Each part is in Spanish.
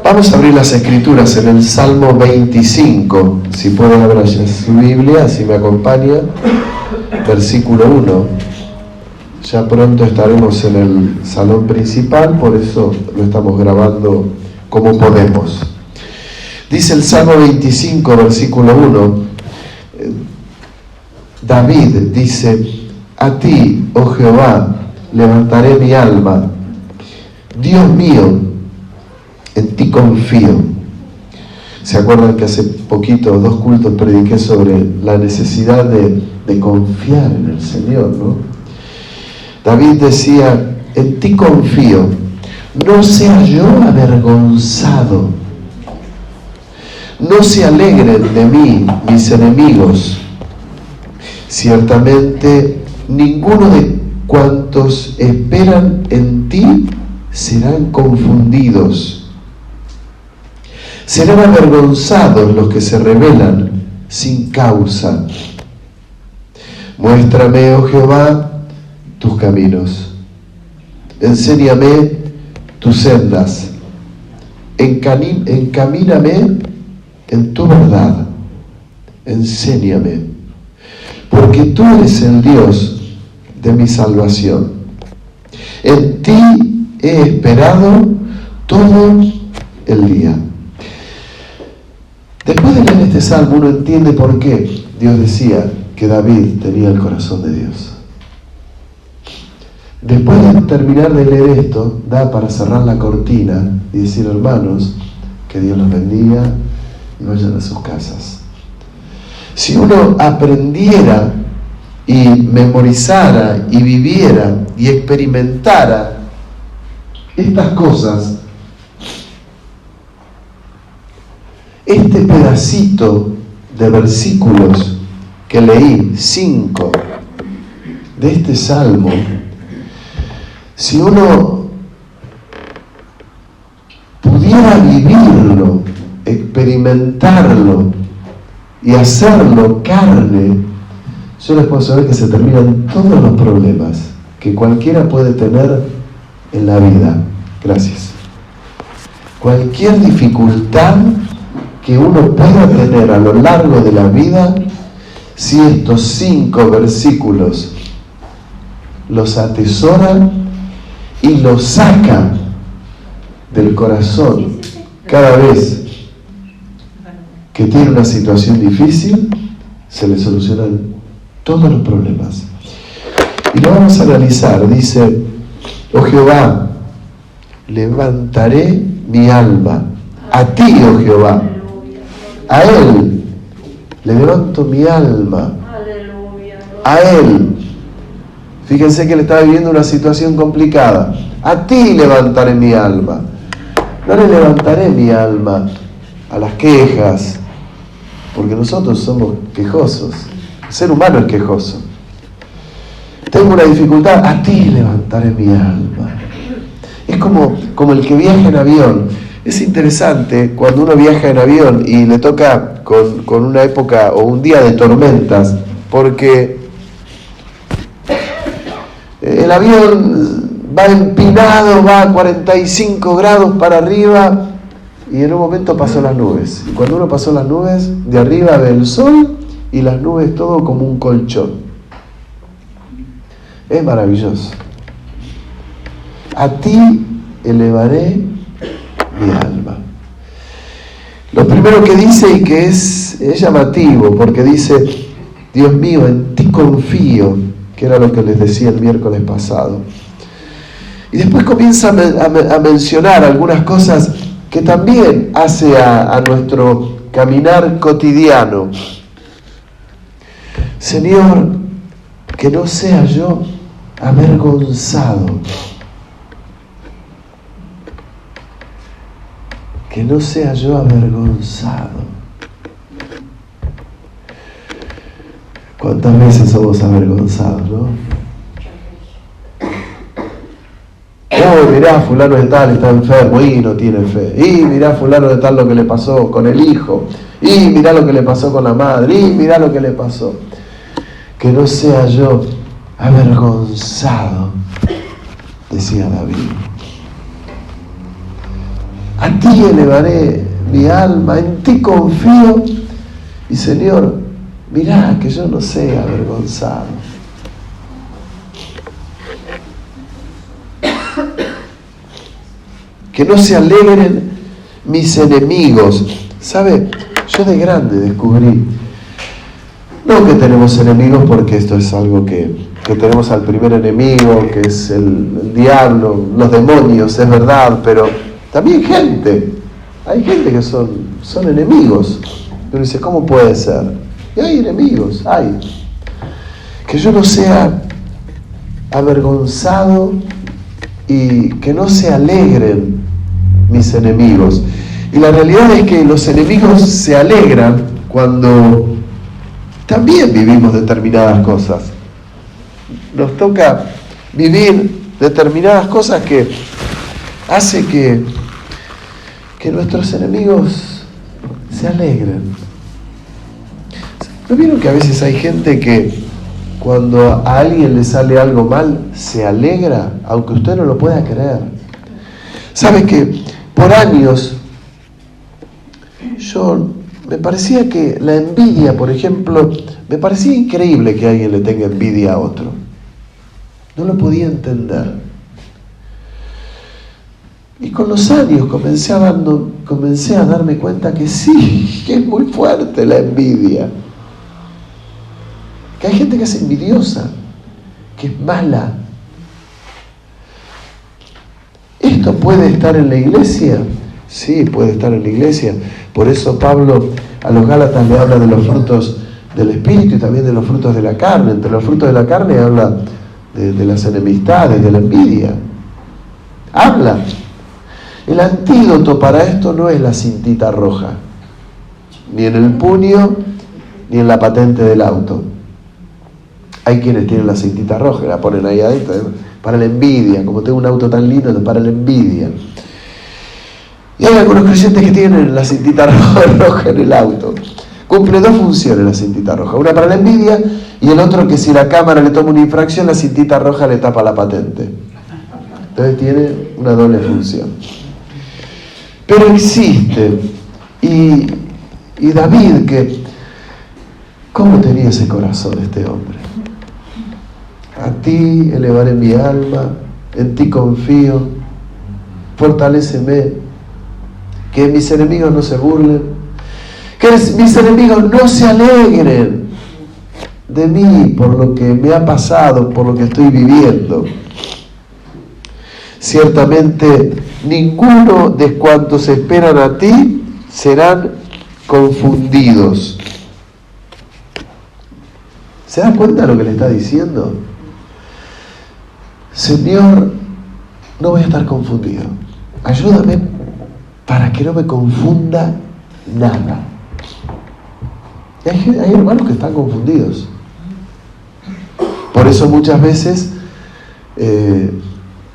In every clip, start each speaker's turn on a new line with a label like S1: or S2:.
S1: Vamos a abrir las Escrituras en el Salmo 25. Si pueden abrir su Biblia, si me acompaña, versículo 1. Ya pronto estaremos en el salón principal, por eso lo estamos grabando como podemos. Dice el Salmo 25, versículo 1. David dice: a ti, oh Jehová, levantaré mi alma. Dios mío, en ti confío. ¿Se acuerdan que hace poquito, 2 cultos, prediqué sobre la necesidad de confiar en el Señor, ¿no? David decía: en ti confío, no sea yo avergonzado, no se alegren de mí mis enemigos. Ciertamente ninguno de cuantos esperan en ti serán confundidos. Serán avergonzados los que se rebelan sin causa. Muéstrame, oh Jehová, tus caminos. Enséñame tus sendas. Encamíname en tu verdad. Enséñame. Porque tú eres el Dios de mi salvación. En ti he esperado todo el día. Después de leer este salmo, uno entiende por qué Dios decía que David tenía el corazón de Dios. Después de terminar de leer esto, da para cerrar la cortina y decir: hermanos, que Dios los bendiga y vayan a sus casas. Si uno aprendiera y memorizara y viviera y experimentara estas cosas, este pedacito de versículos que leí, 5, de este salmo, si uno pudiera vivirlo, experimentarlo y hacerlo carne, yo les puedo saber que se terminan todos los problemas que cualquiera puede tener en la vida. Gracias. Cualquier dificultad que uno pueda tener a lo largo de la vida, si estos 5 versículos los atesora y los saca del corazón cada vez que tiene una situación difícil, se le solucionan todos los problemas. Y lo vamos a analizar. Dice: oh Jehová, levantaré mi alma. A ti, oh Jehová, a Él le levanto mi alma. A Él. Fíjense que él estaba viviendo una situación complicada. A ti levantaré mi alma. No le levantaré mi alma a las quejas, porque nosotros somos quejosos. El ser humano es quejoso. Tengo una dificultad, a ti levantaré mi alma. Es como el que viaja en avión. Es interesante cuando uno viaja en avión y le toca con una época o un día de tormentas, porque el avión va empinado, va a 45 grados para arriba, y en un momento pasó las nubes. Y cuando uno pasó las nubes, de arriba ve el sol y las nubes todo como un colchón. Es maravilloso. A ti elevaré mi alma. Lo primero que dice, y que es llamativo, porque dice: Dios mío, en ti confío, que era lo que les decía el miércoles pasado. Y después comienza a mencionar algunas cosas que también hace a nuestro caminar cotidiano. Señor, que no sea yo avergonzado. Que no sea yo avergonzado. ¿Cuántas veces somos avergonzados, no? Oh, mirá, fulano de tal está enfermo y no tiene fe. Y mirá, fulano de tal lo que le pasó con el hijo. Y mirá lo que le pasó con la madre. Y mirá lo que le pasó. Que no sea yo avergonzado, decía David. A ti elevaré mi alma, en ti confío. Y Señor, mirá que yo no sea avergonzado. Que no se alegren mis enemigos. ¿Sabe? Yo de grande descubrí, no que tenemos enemigos porque esto es algo que tenemos al primer enemigo, que es el diablo, los demonios, es verdad, pero también gente. Hay gente que son enemigos. Pero dice, ¿cómo puede ser? Y hay enemigos, hay. Que yo no sea avergonzado y que no se alegren mis enemigos. Y la realidad es que los enemigos se alegran cuando también vivimos determinadas cosas. Nos toca vivir determinadas cosas que hace que nuestros enemigos se alegren. ¿No vieron que a veces hay gente que cuando a alguien le sale algo mal se alegra, aunque usted no lo pueda creer? ¿Sabe que por años me parecía que la envidia, por ejemplo, me parecía increíble que alguien le tenga envidia a otro? No lo podía entender. Y con los años comencé a darme cuenta que sí, que es muy fuerte la envidia. Que hay gente que es envidiosa, que es mala. ¿Esto puede estar en la iglesia? Sí, puede estar en la iglesia. Por eso Pablo a los Gálatas le habla de los frutos del Espíritu y también de los frutos de la carne. Entre los frutos de la carne habla de las enemistades, de la envidia. Habla. El antídoto para esto no es la cintita roja, ni en el puño, ni en la patente del auto. Hay quienes tienen la cintita roja, la ponen ahí adentro, para la envidia. Como tengo un auto tan lindo, para la envidia. Y hay algunos creyentes que tienen la cintita roja en el auto. Cumple dos funciones la cintita roja. Una para la envidia y el otro que si la cámara le toma una infracción, la cintita roja le tapa la patente. Entonces tiene una doble función. Pero existe. Y David, ¿cómo tenía ese corazón este hombre? A ti elevaré mi alma, en ti confío, fortaléceme, que mis enemigos no se burlen, que mis enemigos no se alegren de mí por lo que me ha pasado, por lo que estoy viviendo. Ciertamente ninguno de cuantos esperan a ti serán confundidos. ¿Se da cuenta de lo que le está diciendo? Señor, no voy a estar confundido. Ayúdame para que no me confunda nada. Y hay hermanos que están confundidos. Por eso muchas veces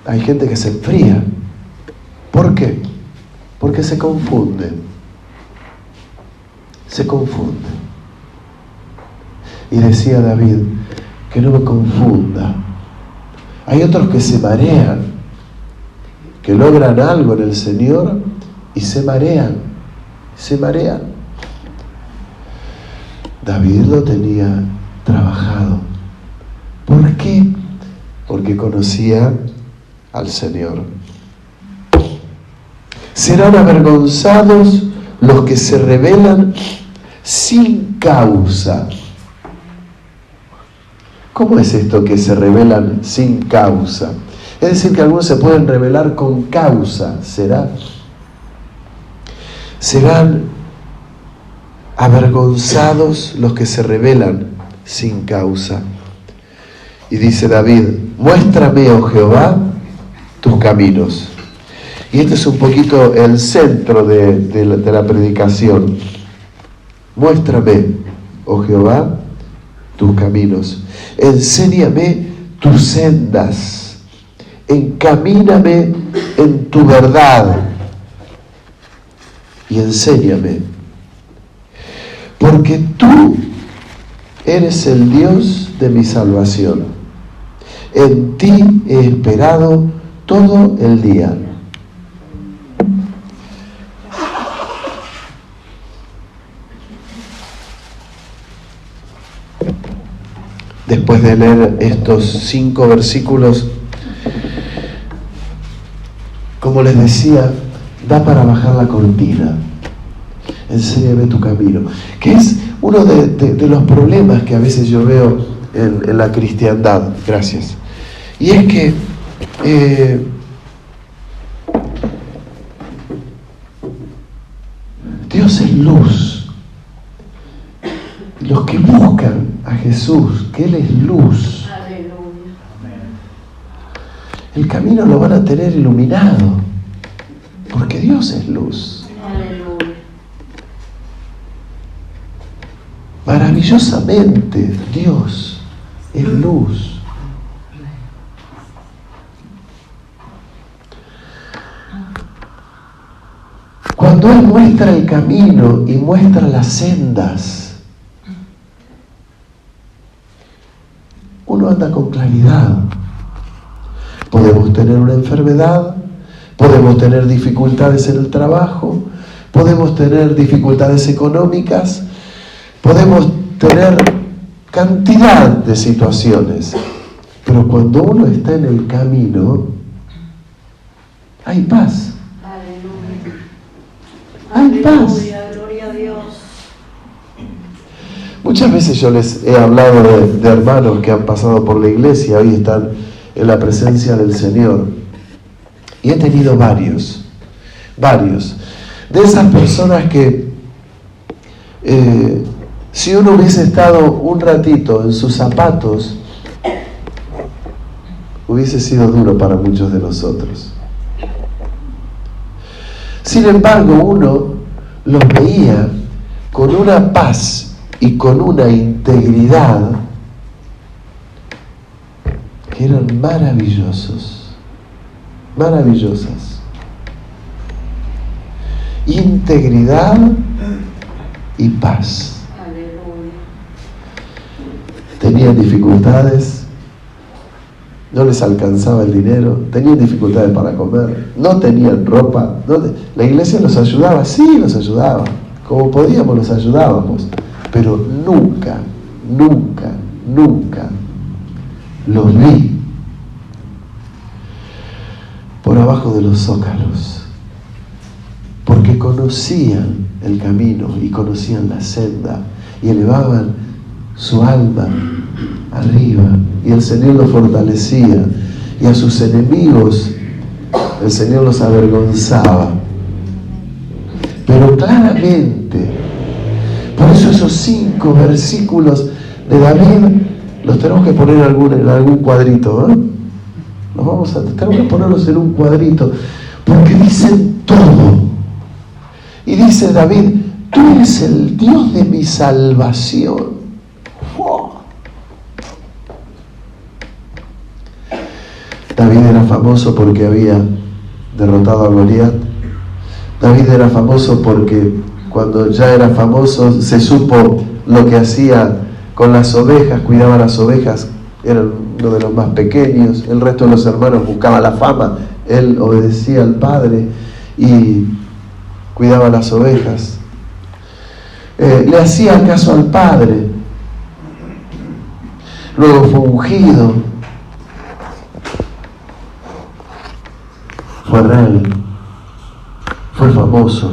S1: hay gente que se enfría. ¿Por qué? Porque se confunde. Se confunde. Y decía David, que no me confunda. Hay otros que se marean, que logran algo en el Señor y se marean. Se marean. David lo tenía trabajado. ¿Por qué? Porque conocía al Señor. Serán avergonzados los que se rebelan sin causa. ¿Cómo es esto que se rebelan sin causa? Es decir, que algunos se pueden rebelar con causa, ¿será? Serán avergonzados los que se rebelan sin causa. Y dice David, muéstrame, oh Jehová, tus caminos. Y este es un poquito el centro de la predicación. Muéstrame, oh Jehová, tus caminos. Enséñame tus sendas. Encamíname en tu verdad. Y enséñame. Porque tú eres el Dios de mi salvación. En ti he esperado todo el día. después de leer estos 5 versículos, como les decía, da para bajar la cortina. Enséñame tu camino, que es uno de los problemas que a veces yo veo en la cristiandad. Gracias. Y es que Dios es luz. Los que buscan a Jesús, que Él es luz, el camino lo van a tener iluminado, porque Dios es luz. Maravillosamente, Dios es luz. Cuando Él muestra el camino y muestra las sendas, uno anda con claridad. Podemos tener una enfermedad, podemos tener dificultades en el trabajo, podemos tener dificultades económicas, podemos tener cantidad de situaciones, pero cuando uno está en el camino, hay paz. Hay paz.
S2: Gloria a Dios.
S1: Muchas veces yo les he hablado de hermanos que han pasado por la iglesia, hoy están en la presencia del Señor, y he tenido varios, de esas personas que si uno hubiese estado un ratito en sus zapatos, hubiese sido duro para muchos de nosotros. Sin embargo, uno los veía con una paz y con una integridad que eran maravillosas. Integridad y paz. Tenían dificultades, no les alcanzaba el dinero, tenían dificultades para comer, no tenían ropa. La iglesia los ayudaba, sí, los ayudaba, como podíamos los ayudábamos, pero nunca los vi por abajo de los zócalos, porque conocían el camino y conocían la senda y elevaban su alma arriba, y el Señor los fortalecía, y a sus enemigos el Señor los avergonzaba. Pero claramente, por eso esos 5 versículos de David los tenemos que poner en algún cuadrito, ¿eh? Tenemos que ponerlos en un cuadrito, porque dicen todo. Y dice David: tú eres el Dios de mi salvación. David era famoso porque había derrotado a Goliat. David era famoso porque cuando ya era famoso se supo lo que hacía con las ovejas, cuidaba las ovejas, era uno de los más pequeños, el resto de los hermanos buscaba la fama, él obedecía al Padre y cuidaba las ovejas. Le hacía caso al Padre. Luego fue ungido, fue rey, fue famoso,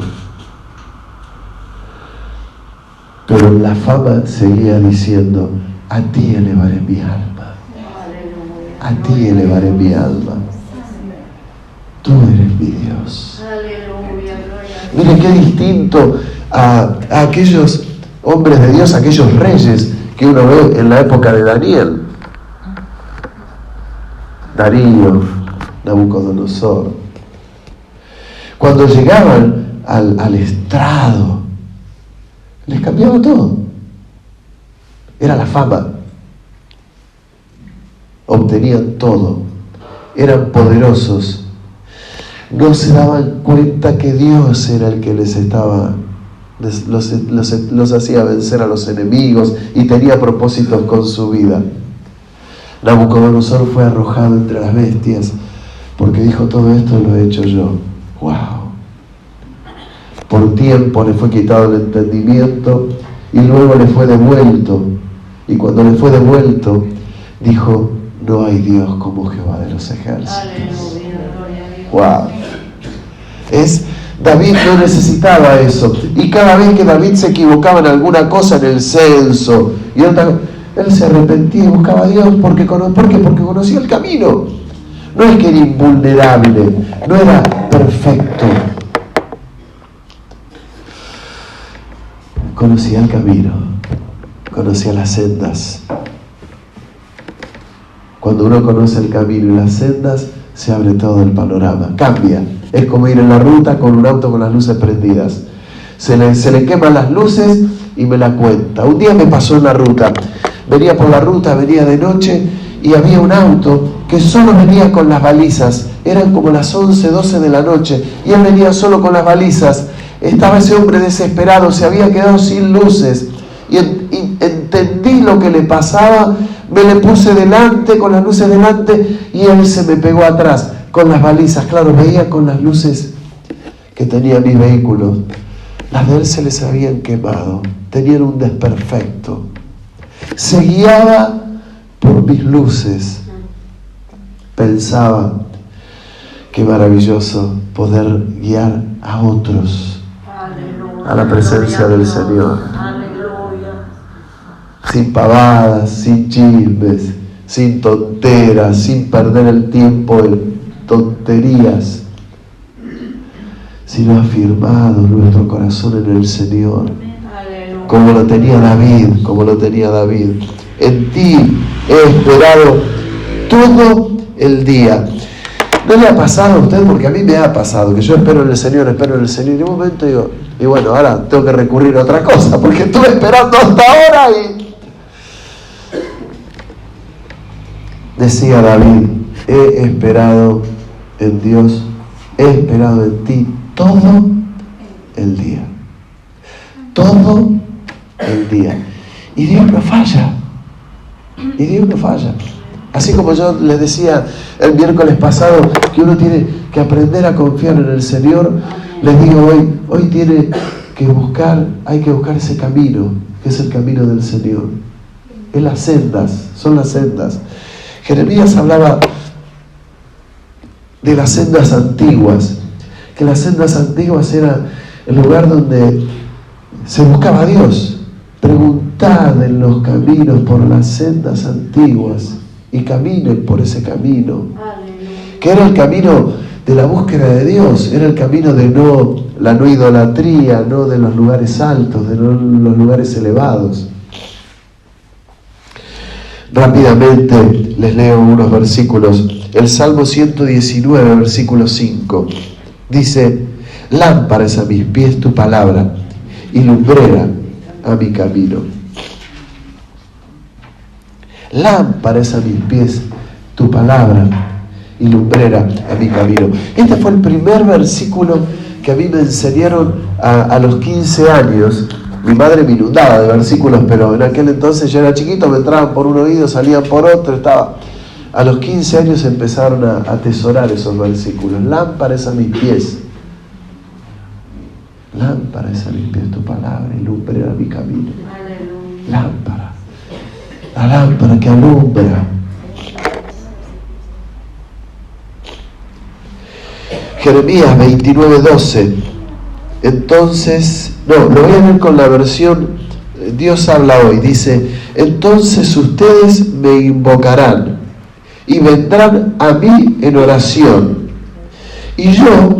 S1: pero la fama seguía diciendo: a ti elevaré mi alma, a ti elevaré mi alma, tú eres mi Dios. Miren qué distinto a aquellos hombres de Dios, aquellos reyes que uno ve en la época de Daniel, Darío, Nabucodonosor. Cuando llegaban al estrado, les cambiaba todo. Era la fama. Obtenían todo. Eran poderosos. No se daban cuenta que Dios era el que les estaba, los hacía vencer a los enemigos y tenía propósitos con su vida. Nabucodonosor fue arrojado entre las bestias porque dijo: todo esto lo he hecho yo. ¡Wow! Por tiempo le fue quitado el entendimiento y luego le fue devuelto Y cuando le fue devuelto, dijo, no hay Dios como Jehová de los ejércitos. Wow. David no necesitaba eso. Y cada vez que David se equivocaba en alguna cosa, en el censo, él se arrepentía y buscaba a Dios. ¿Por qué? Porque conocía el camino. No es que era invulnerable, no era perfecto. Conocía el camino, conocía las sendas. Cuando uno conoce el camino y las sendas, se abre todo el panorama, cambia. Es como ir en la ruta con un auto con las luces prendidas. Se le queman las luces y me la cuenta. Un día me pasó en la ruta. Venía por la ruta, venía de noche y había un auto que solo venía con las balizas. Eran como las 11, 12 de la noche y él venía solo con las balizas. Estaba ese hombre desesperado, se había quedado sin luces. Y entendí lo que le pasaba, me le puse delante, con las luces delante, y él se me pegó atrás, con las balizas. Claro, veía con las luces que tenía mi vehículo. Las de él se les habían quemado, tenían un desperfecto. Se guiaba por mis luces. Pensaba, qué maravilloso poder guiar a otros a la presencia del Señor. Sin pavadas, sin chismes, sin tonteras, sin perder el tiempo en tonterías, sino afirmado nuestro corazón en el Señor, como lo tenía David. En ti he esperado todo el día. ¿No le ha pasado a usted? Porque a mí me ha pasado, que yo espero en el Señor, y en un momento digo, y bueno, ahora tengo que recurrir a otra cosa, porque estuve esperando hasta ahora y... Decía David, he esperado en Dios, he esperado en ti todo el día. Todo el día. Y Dios no falla. Así como yo les decía el miércoles pasado que uno tiene que aprender a confiar en el Señor, les digo hoy hay que buscar ese camino, que es el camino del Señor. Es las sendas, son las sendas. Jeremías hablaba de las sendas antiguas, que las sendas antiguas era el lugar donde se buscaba a Dios. Preguntad en los caminos por las sendas antiguas y caminen por ese camino. Que era el camino de la búsqueda de Dios, era el camino de la no idolatría, no de los lugares altos, de los lugares elevados. Rápidamente les leo unos versículos. El Salmo 119, versículo 5. Dice, lámpara es a mis pies tu palabra y lumbrera a mi camino. Lámpara es a mis pies tu palabra y lumbrera a mi camino. Este fue el primer versículo que a mí me enseñaron a los 15 años. Mi madre me inundaba de versículos, pero en aquel entonces yo era chiquito, me entraban por un oído, salían por otro, A los 15 años empezaron a atesorar esos versículos. Lámpara es a mis pies. Lámpara es a mis pies tu palabra y lumbrera a mi camino. Lámpara. La lámpara que alumbra. Jeremías 29:12. Entonces, lo voy a leer con la versión Dios habla hoy. Dice, entonces ustedes me invocarán y vendrán a mí en oración y yo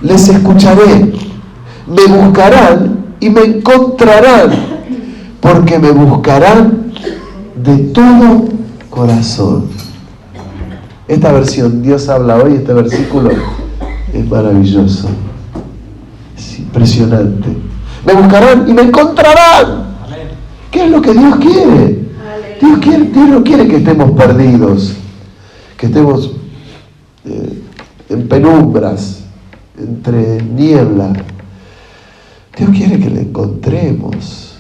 S1: les escucharé. Me buscarán y me encontrarán, porque me buscarán de todo corazón. Esta versión Dios habla hoy, este versículo es maravilloso. Es impresionante. Me buscarán y me encontrarán. ¿Qué es lo que Dios quiere? Dios no quiere que estemos perdidos, que estemos en penumbras, entre niebla. Dios quiere que le encontremos.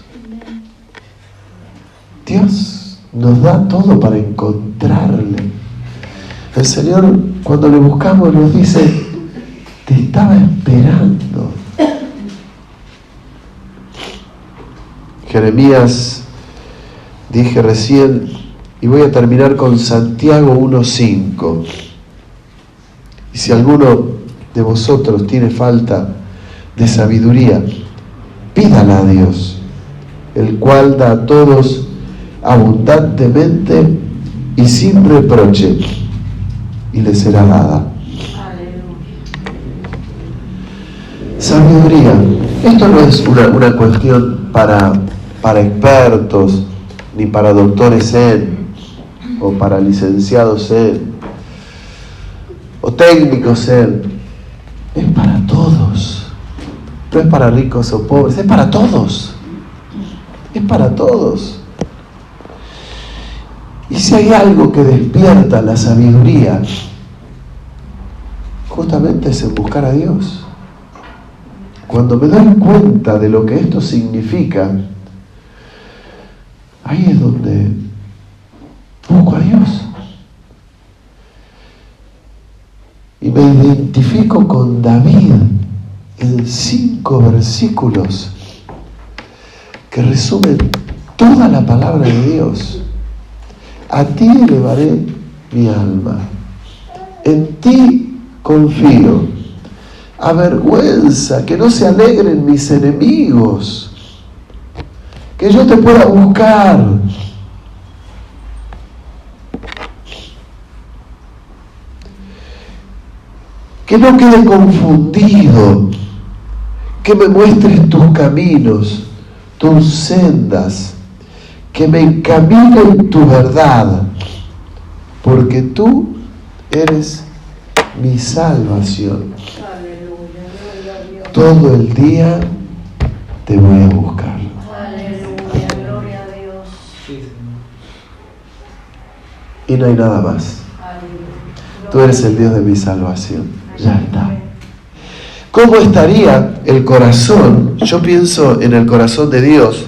S1: Dios nos da todo para encontrarle. El Señor, cuando le buscamos, nos dice, te estaba esperando. Jeremías dije recién, y voy a terminar con Santiago 1:5. Y si alguno de vosotros tiene falta de sabiduría, pídala a Dios, el cual da a todos abundantemente y sin reproche, y le será dada. Sabiduría. Esto no es una cuestión para expertos, ni para doctores o para licenciados o técnicos es para todos. No es para ricos o pobres, es para todos. Es para todos. Y si hay algo que despierta la sabiduría, justamente es en buscar a Dios. Cuando me doy cuenta de lo que esto significa, ahí es donde busco a Dios. Y me identifico con David en 5 versículos que resumen toda la palabra de Dios. A ti elevaré mi alma, en ti confío. Avergüenza, que no se alegren mis enemigos, que yo te pueda buscar. Que no quede confundido, que me muestres tus caminos, tus sendas, que me encamine en tu verdad, porque tú eres mi salvación. Todo el día te voy a buscar.
S2: Aleluya, gloria a Dios.
S1: Y no hay nada más. Tú eres el Dios de mi salvación. Ya está. ¿Cómo estaría el corazón? Yo pienso en el corazón de Dios.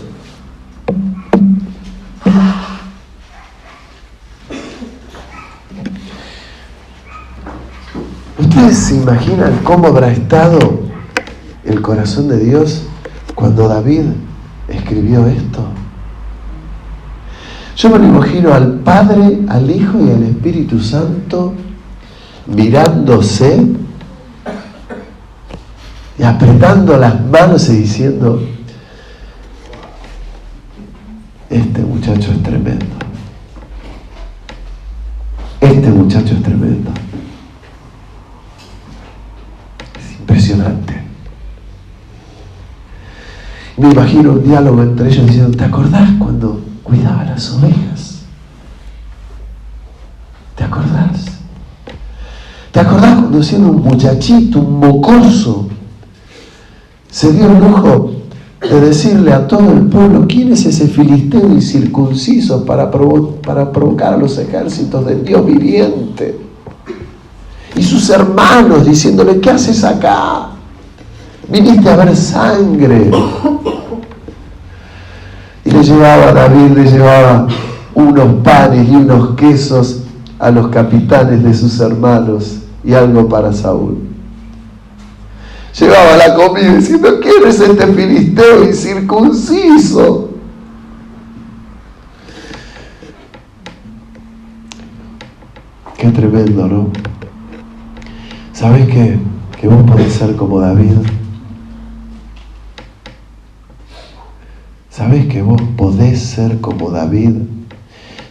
S1: ¿Ustedes se imaginan cómo habrá estado el corazón de Dios cuando David escribió esto? Yo me lo imagino al Padre, al Hijo y al Espíritu Santo mirándose y apretando las manos y diciendo: este muchacho es tremendo. Este muchacho es tremendo. Es impresionante. Me imagino un diálogo entre ellos diciendo: ¿te acordás cuando cuidaba las ovejas? ¿Te acordás? ¿Te acordás cuando siendo un muchachito, un mocoso, se dio el lujo de decirle a todo el pueblo: ¿quién es ese filisteo incircunciso para provocar a los ejércitos del Dios viviente? Y sus hermanos diciéndole: ¿qué haces acá? Viniste a ver sangre. Y David le llevaba unos panes y unos quesos a los capitanes de sus hermanos y algo para Saúl. Llevaba la comida diciendo: ¿quién es este filisteo incircunciso? Qué tremendo, ¿no? ¿Sabes que vos podés ser como David? ¿Sabes que vos podés ser como David?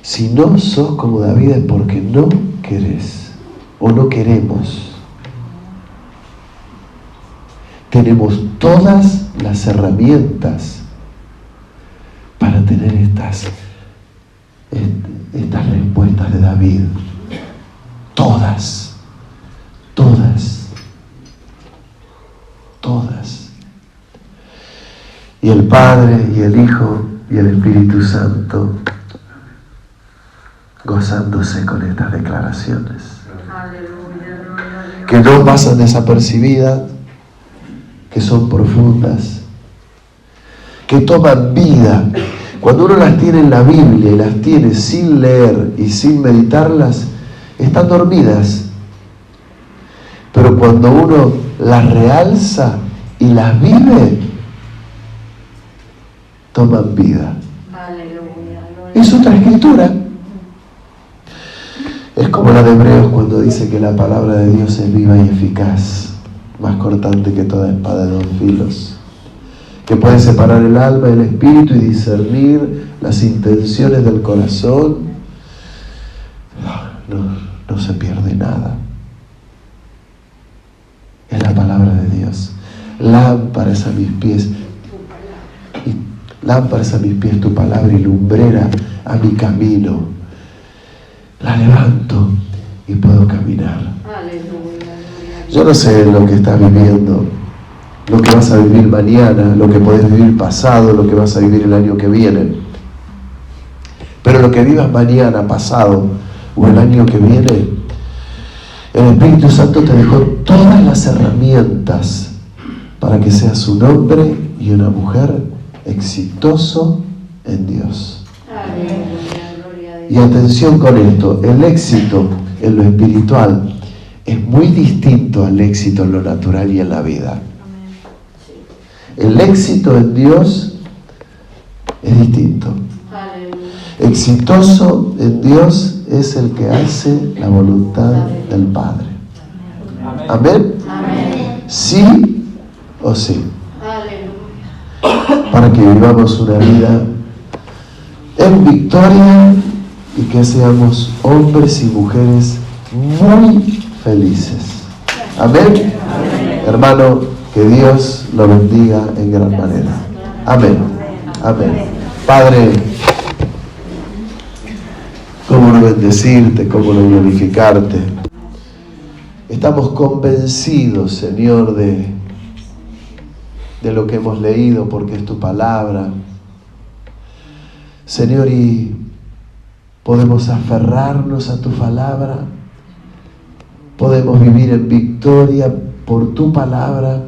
S1: Si no sos como David es porque no querés o no queremos. Tenemos todas las herramientas para tener estas respuestas de David. Todas. Y el Padre y el Hijo y el Espíritu Santo gozándose con estas declaraciones. Que no pasan desapercibidas, que son profundas, que toman vida. Cuando uno las tiene en la Biblia y las tiene sin leer y sin meditarlas, están dormidas. Pero cuando uno las realza y las vive, toman vida. Es otra escritura. Es como la de Hebreos cuando dice que la palabra de Dios es viva y eficaz, más cortante que toda espada de 2 filos, que puede separar el alma y el espíritu y discernir las intenciones del corazón. No se pierde nada. Es la palabra de Dios. Lámparas a mis pies. Lámparas a mis pies tu palabra y lumbrera a mi camino. La levanto y puedo caminar. Yo no sé lo que estás viviendo, lo que vas a vivir mañana, lo que podés vivir pasado, lo que vas a vivir el año que viene. Pero lo que vivas mañana, pasado o el año que viene, el Espíritu Santo te dejó todas las herramientas para que seas un hombre y una mujer exitoso en Dios. Y atención con esto, el éxito en lo espiritual es muy distinto al éxito en lo natural y en la vida. El éxito en Dios es distinto. Exitoso en Dios es el que hace la voluntad del Padre. Amén. Sí o sí. Para que vivamos una vida en victoria y que seamos hombres y mujeres muy felices. Amén. Hermano, que Dios lo bendiga en gran manera. Amén. Amén. Padre, cómo no bendecirte, cómo no glorificarte. Estamos convencidos, Señor, de lo que hemos leído, porque es tu palabra, Señor, y podemos aferrarnos a tu palabra, podemos vivir en victoria por tu palabra,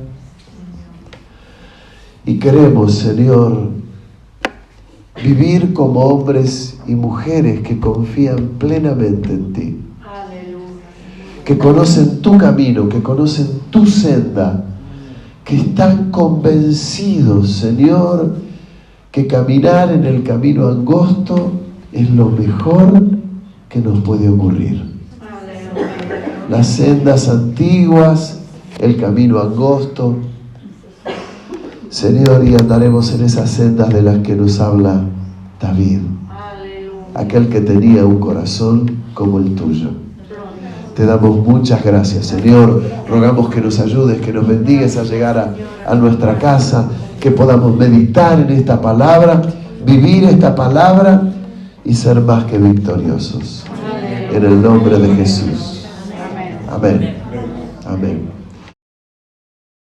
S1: y queremos, Señor, vivir como hombres y mujeres que confían plenamente en ti, que conocen tu camino, que conocen tu senda, que están convencidos, Señor, que caminar en el camino angosto es lo mejor que nos puede ocurrir. Las sendas antiguas, el camino angosto, Señor, y andaremos en esas sendas de las que nos habla David, aquel que tenía un corazón como el tuyo. Te damos muchas gracias, Señor. Rogamos que nos ayudes, que nos bendigas a llegar a nuestra casa, que podamos meditar en esta palabra, vivir esta palabra y ser más que victoriosos. En el nombre de Jesús. Amén.